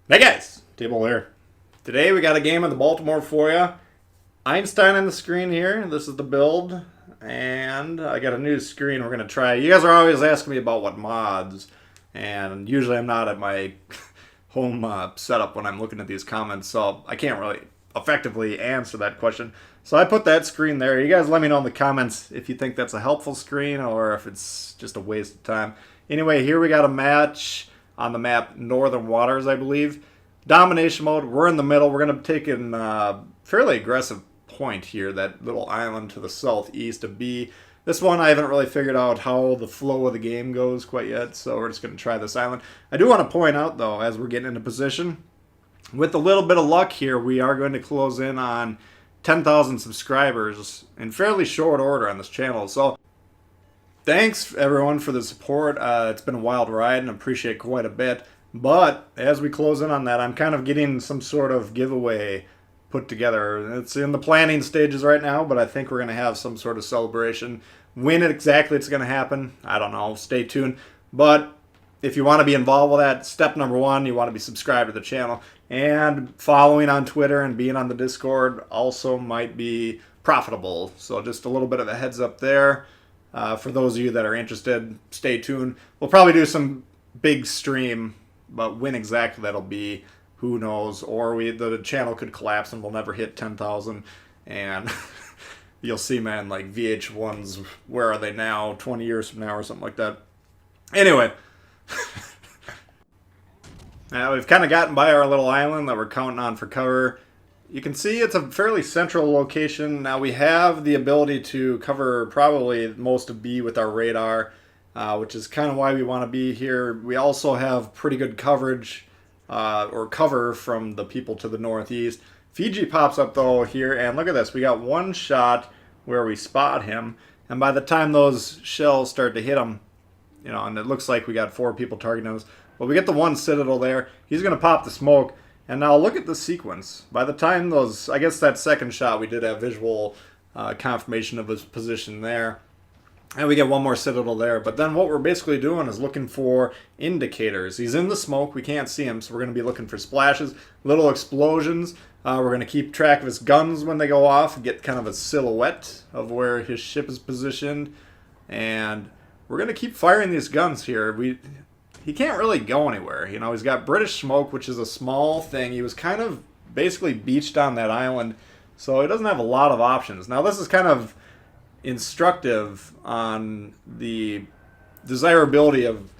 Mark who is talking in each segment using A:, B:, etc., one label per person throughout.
A: Hey guys, Table here. Today we got a game of the Baltimore for you. Einstein on the screen here. This is the build, and I got a new screen we're gonna try. You guys are always asking me about what mods, and usually I'm not at my home setup when I'm looking at these comments, so I can't really effectively answer that question. So I put that screen there. You guys let me know in the comments if you think that's a helpful screen or if it's just a waste of time. Anyway, here we got a match on the map Northern Waters, I believe. Domination mode, we're in the middle. We're going to take in fairly aggressive point here, that little island to the southeast of B. This one I haven't really figured out how the flow of the game goes quite yet, so we're just going to try this island. I do want to point out, though, as we're getting into position, with a little bit of luck here, we are going to close in on 10,000 subscribers in fairly short order on this channel. So thanks, everyone, for the support. It's been a wild ride and I appreciate it quite a bit. But as we close in on that, I'm kind of getting some sort of giveaway put together. It's in the planning stages right now, but I think we're going to have some sort of celebration. When exactly it's going to happen, I don't know. Stay tuned. But if you want to be involved with that, step number one, you want to be subscribed to the channel. And following on Twitter and being on the Discord also might be profitable. So just a little bit of a heads up there. For those of you that are interested, stay tuned. We'll probably do some big stream, but when exactly that'll be, who knows? Or the channel could collapse and we'll never hit 10,000. And you'll see, man, like VH1's Where Are They Now 20 years from now or something like that. Anyway. Now we've kind of gotten by our little island that we're counting on for cover. You can see it's a fairly central location. Now we have the ability to cover probably most of B with our radar, which is kind of why we want to be here. We also have pretty good coverage or cover from the people to the northeast. Fiji pops up though here, and look at this. We got one shot where we spot him, and by the time those shells start to hit him, you know, and it looks like we got 4 people targeting us. But we get the one citadel there. He's going to pop the smoke. And now look at the sequence. By the time those, I guess that second shot, we did have visual confirmation of his position there. And we get one more citadel there. But then what we're basically doing is looking for indicators. He's in the smoke. We can't see him, so we're going to be looking for splashes, little explosions. We're going to keep track of his guns when they go off, get kind of a silhouette of where his ship is positioned. And we're going to keep firing these guns here. He can't really go anywhere. You know, he's got British smoke, which is a small thing. He was kind of basically beached on that island, so he doesn't have a lot of options. Now, this is kind of instructive on the desirability of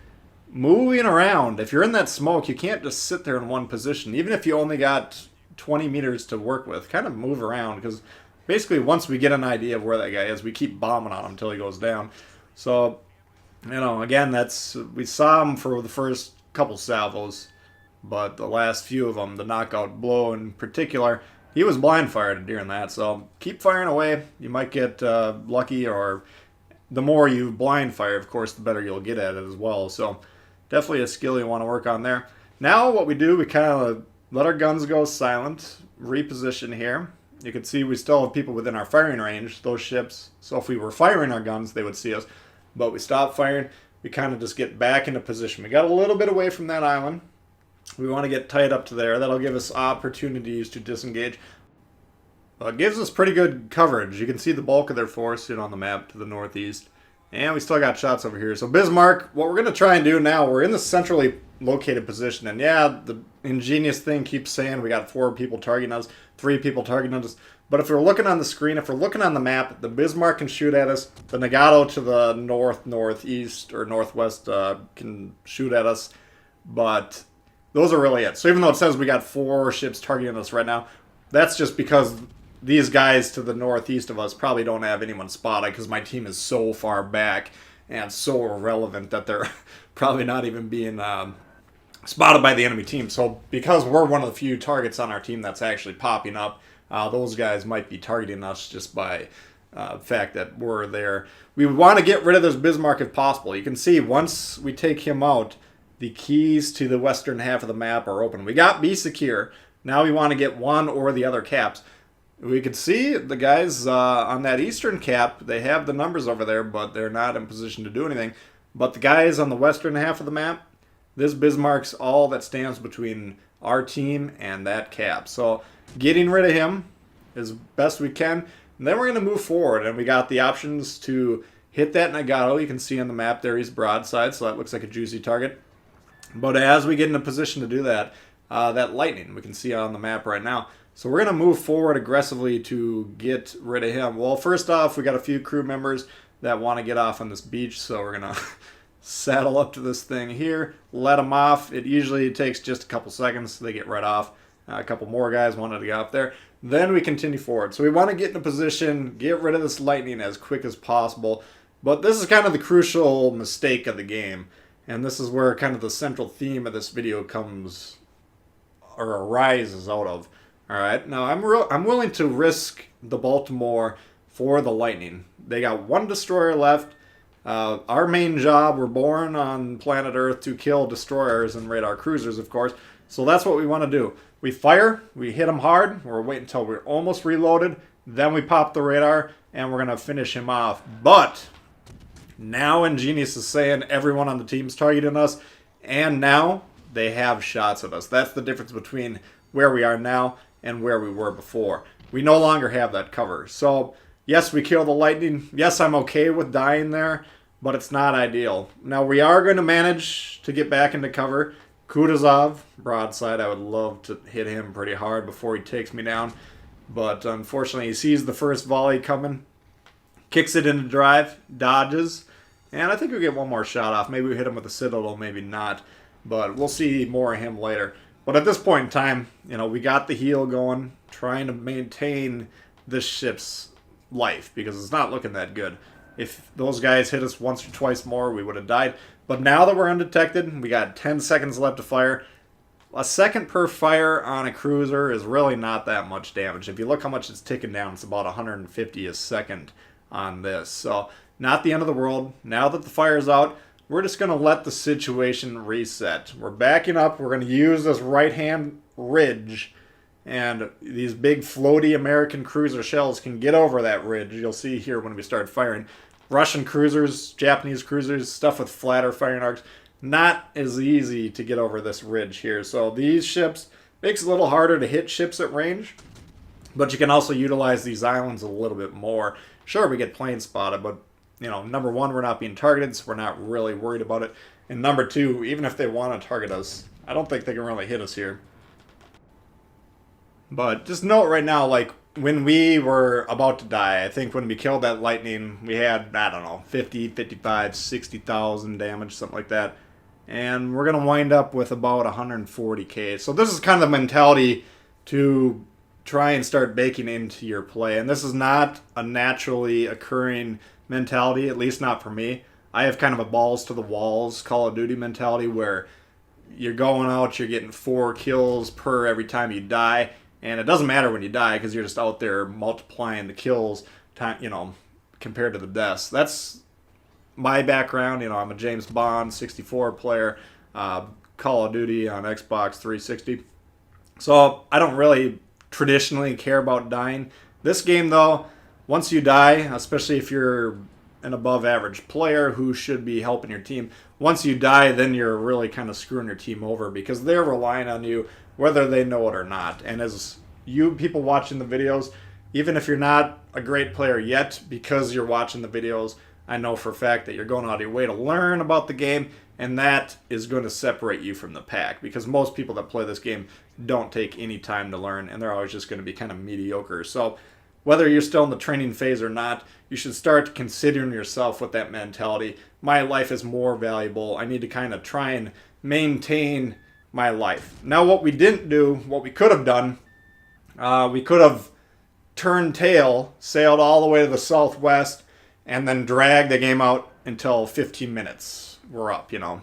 A: moving around. If you're in that smoke, you can't just sit there in one position. Even if you only got 20 meters to work with, kind of move around, because basically once we get an idea of where that guy is, we keep bombing on him until he goes down. So, you know, again, we saw him for the first couple salvos, but the last few of them, the knockout blow in particular, he was blind fired during that. So keep firing away. You might get lucky, or the more you blind fire, of course, the better you'll get at it as well. So definitely a skill you want to work on there. Now what we do, we kind of let our guns go silent, reposition here. You can see we still have people within our firing range, those ships. So if we were firing our guns, they would see us. But we stop firing, we kind of just get back into position. We got a little bit away from that island. We want to get tight up to there. That'll give us opportunities to disengage. It gives us pretty good coverage. You can see the bulk of their force on the map to the northeast. And we still got shots over here. So Bismarck, what we're going to try and do now, we're in the centrally located position. And yeah, the ingenious thing keeps saying we got 4 people targeting us, 3 people targeting us. But if we're looking on the screen, if we're looking on the map, the Bismarck can shoot at us. The Nagato to the north, northeast, or northwest can shoot at us. But those are really it. So even though it says we got 4 ships targeting us right now, that's just because these guys to the northeast of us probably don't have anyone spotted, because my team is so far back and so irrelevant that they're probably not even being spotted by the enemy team. So because we're one of the few targets on our team that's actually popping up, those guys might be targeting us just by the fact that we're there. We want to get rid of this Bismarck if possible. You can see once we take him out, the keys to the western half of the map are open. We got B secure. Now we want to get one or the other caps. We can see the guys on that eastern cap, they have the numbers over there, but they're not in position to do anything. But the guys on the western half of the map, This Bismarck's all that stands between our team and that cap. So getting rid of him as best we can. And then we're going to move forward, and we got the options to hit that Nagato. You can see on the map there he's broadside, so that looks like a juicy target. But as we get in a position to do that, that lightning we can see on the map right now. So we're going to move forward aggressively to get rid of him. Well, first off, we got a few crew members that want to get off on this beach, so we're going to saddle up to this thing here, let them off. It usually takes just a couple seconds, so they get right off. A couple more guys wanted to get up there. Then we continue forward. So we want to get in a position, get rid of this lightning as quick as possible. But this is kind of the crucial mistake of the game. And this is where kind of the central theme of this video comes or arises out of. Alright, now I'm willing to risk the Baltimore for the lightning. They got one destroyer left. Our main job, we're born on planet Earth to kill destroyers and radar cruisers, of course. So that's what we want to do. We fire, we hit them hard, we're waiting until we're almost reloaded, then we pop the radar, and we're going to finish him off. But now Ingenious is saying everyone on the team's targeting us, and now they have shots at us. That's the difference between where we are now and where we were before. We no longer have that cover. So, yes, we kill the lightning. Yes, I'm okay with dying there, but it's not ideal. Now, we are going to manage to get back into cover. Kutuzov, broadside, I would love to hit him pretty hard before he takes me down. But unfortunately, he sees the first volley coming, kicks it into drive, dodges, and I think we'll get one more shot off. Maybe we hit him with a Citadel, maybe not. But we'll see more of him later. But at this point in time, you know, we got the heal going, trying to maintain this ship's life, because it's not looking that good. If those guys hit us once or twice more, we would have died. But now that we're undetected, we got 10 seconds left to fire. A second per fire on a cruiser is really not that much damage. If you look how much it's ticking down, it's about 150 a second on this. So, not the end of the world. Now that the fire's out, we're just going to let the situation reset. We're backing up. We're going to use this right-hand ridge. And these big floaty American cruiser shells can get over that ridge. You'll see here when we start firing. Russian cruisers, Japanese cruisers, stuff with flatter firing arcs, not as easy to get over this ridge here. So these ships, makes it a little harder to hit ships at range, but you can also utilize these islands a little bit more. Sure, we get plane spotted, but you know, number one, we're not being targeted, so we're not really worried about it. And number two, even if they want to target us, I don't think they can really hit us here. But just note right now, like, when we were about to die, I think when we killed that lightning, we had, I don't know, 50, 55, 60,000 damage, something like that. And we're going to wind up with about 140k. So this is kind of the mentality to try and start baking into your play. And this is not a naturally occurring mentality, at least not for me. I have kind of a balls to the walls Call of Duty mentality where you're going out, you're getting 4 kills per every time you die. And it doesn't matter when you die because you're just out there multiplying the kills, you know, compared to the deaths. That's my background. You know, I'm a James Bond 64 player, Call of Duty on Xbox 360. So I don't really traditionally care about dying. This game, though, once you die, especially if you're an above average player who should be helping your team, once you die, then you're really kind of screwing your team over because they're relying on you whether they know it or not. And as you people watching the videos, even if you're not a great player yet, because you're watching the videos, I know for a fact that you're going out of your way to learn about the game, and that is going to separate you from the pack, because most people that play this game don't take any time to learn, and they're always just going to be kind of mediocre. So whether you're still in the training phase or not, you should start considering yourself with that mentality. My life is more valuable. I need to kind of try and maintain my life. Now, what we didn't do, what we could have done, we could have turned tail, sailed all the way to the southwest, and then dragged the game out until 15 minutes. We're up, you know.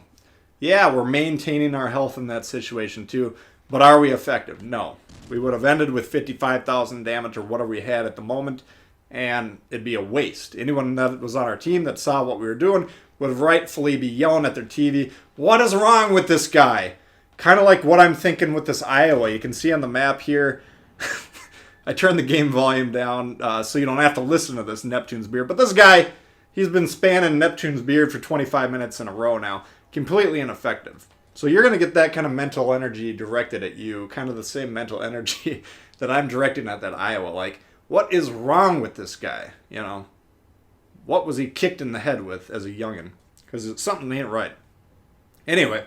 A: Yeah, we're maintaining our health in that situation too, but are we effective? No. We would have ended with 55,000 damage or whatever we had at the moment, and it'd be a waste. Anyone that was on our team that saw what we were doing would rightfully be yelling at their TV, "What is wrong with this guy?" Kind of like what I'm thinking with this Iowa. You can see on the map here, I turned the game volume down so you don't have to listen to this Neptune's Beard. But this guy, he's been spanning Neptune's Beard for 25 minutes in a row now. Completely ineffective. So you're going to get that kind of mental energy directed at you, kind of the same mental energy that I'm directing at that Iowa. Like, what is wrong with this guy? You know, what was he kicked in the head with as a youngin'? Because something ain't right. Anyway,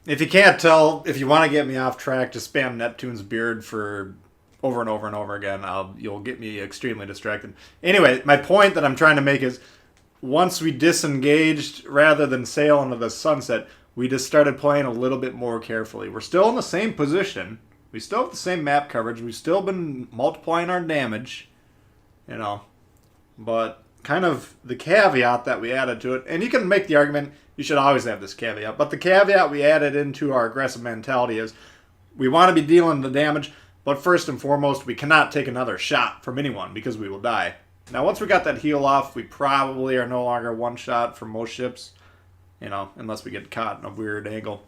A: if you can't tell, if you want to get me off track, just spam Neptune's beard for over and over and over again. You'll get me extremely distracted. Anyway, my point that I'm trying to make is, once we disengaged, rather than sail into the sunset, we just started playing a little bit more carefully. We're still in the same position. We still have the same map coverage. We've still been multiplying our damage, you know. But kind of the caveat that we added to it, and you can make the argument you should always have this caveat, but the caveat we added into our aggressive mentality is we want to be dealing the damage, but first and foremost, we cannot take another shot from anyone because we will die. Now, once we got that heal off, we probably are no longer one shot from most ships, you know, unless we get caught in a weird angle.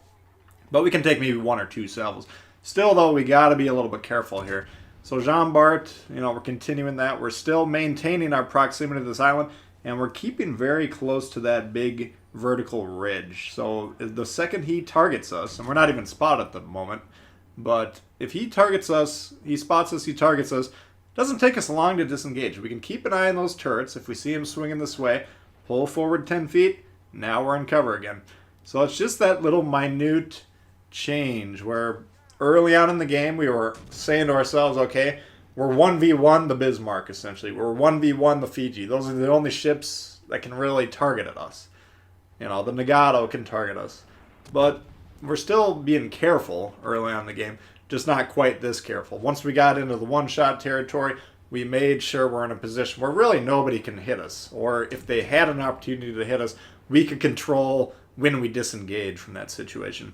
A: But we can take maybe one or two salvos. Still, though, we got to be a little bit careful here. So Jean Bart, you know, we're continuing that. We're still maintaining our proximity to this island, and we're keeping very close to that big vertical ridge. So the second he targets us, and we're not even spotted at the moment, but if he targets us, he spots us, he targets us, doesn't take us long to disengage. We can keep an eye on those turrets. If we see him swinging this way, pull forward 10 feet, now we're in cover again. So it's just that little minute change where early on in the game we were saying to ourselves, okay, we're 1v1 the Bismarck, essentially. We're 1v1 the Fiji. Those are the only ships that can really target at us. You know, the Nagato can target us. But we're still being careful early on in the game, just not quite this careful. Once we got into the one-shot territory, we made sure we're in a position where really nobody can hit us. Or if they had an opportunity to hit us, we could control when we disengage from that situation.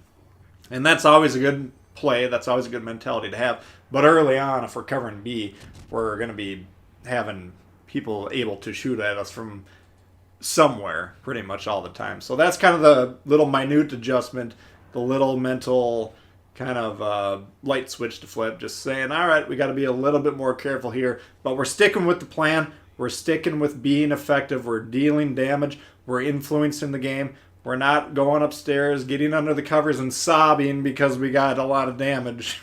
A: And that's always a good play. That's always a good mentality to have. But early on, if we're covering B, we're going to be having people able to shoot at us from somewhere pretty much all the time. So that's kind of the little minute adjustment, the little mental kind of light switch to flip, just saying, all right, we got to be a little bit more careful here, but we're sticking with the plan. We're sticking with being effective. We're dealing damage. We're influencing the game. We're not going upstairs, getting under the covers and sobbing because we got a lot of damage.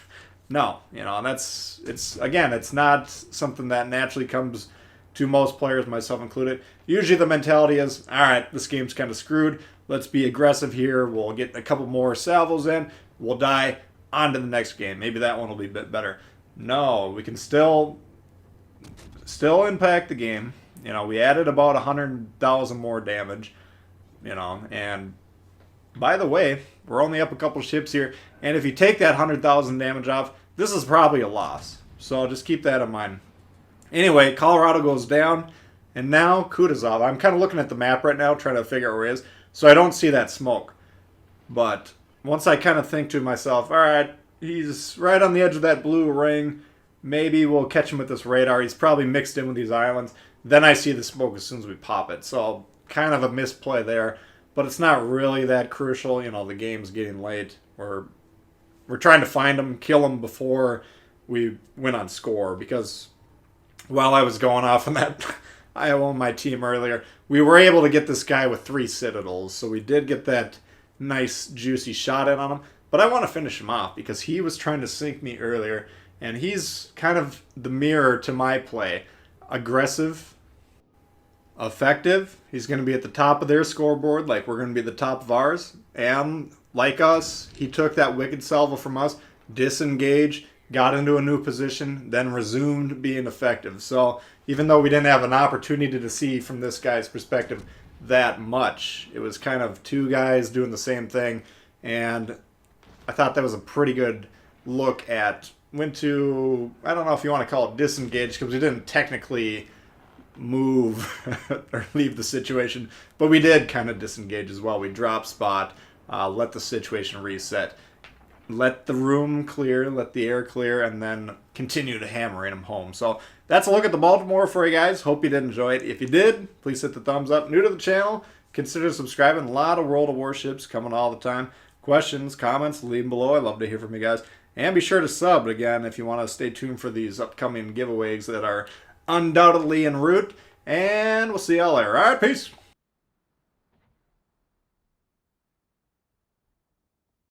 A: No, you know, and it's not something that naturally comes to most players, myself included. Usually the mentality is, all right, this game's kind of screwed. Let's be aggressive here. We'll get a couple more salvos in. We'll die. On to the next game. Maybe that one will be a bit better. No, we can still impact the game. You know, we added about 100,000 more damage. You know, and by the way, we're only up a couple ships here. And if you take that 100,000 damage off, this is probably a loss. So just keep that in mind. Anyway, Colorado goes down. And now Kutuzov. I'm kind of looking at the map right now, trying to figure out where he is. So I don't see that smoke. But once I kind of think to myself, all right, he's right on the edge of that blue ring. Maybe we'll catch him with this radar. He's probably mixed in with these islands. Then I see the smoke as soon as we pop it. So kind of a misplay there. But it's not really that crucial. You know, the game's getting late. We're trying to find him, kill him before we win on score. Because while I was going off on that Iowa on my team earlier, we were able to get this guy with 3 citadels. So we did get that nice juicy shot in on him, but I want to finish him off because he was trying to sink me earlier, and he's kind of the mirror to my play. Aggressive, effective. He's going to be at the top of their scoreboard like we're going to be at the top of ours, and like us, he took that wicked salvo from us, disengaged, got into a new position, then resumed being effective. So even though we didn't have an opportunity to see from this guy's perspective that much, it was kind of 2 guys doing the same thing, and I thought that was a pretty good look at when to, I don't know if you want to call it disengage, because we didn't technically move or leave the situation, but we did kind of disengage as well. We dropped spot, let the situation reset, let the room clear, let the air clear, and then continue to hammer him home. So that's a look at the Baltimore for you guys. Hope you did enjoy it. If you did, please hit the thumbs up. New to the channel, consider subscribing. A lot of World of Warships coming all the time. Questions, comments, leave them below. I'd love to hear from you guys. And be sure to sub, again, if you want to stay tuned for these upcoming giveaways that are undoubtedly en route. And we'll see y'all later. All right, peace.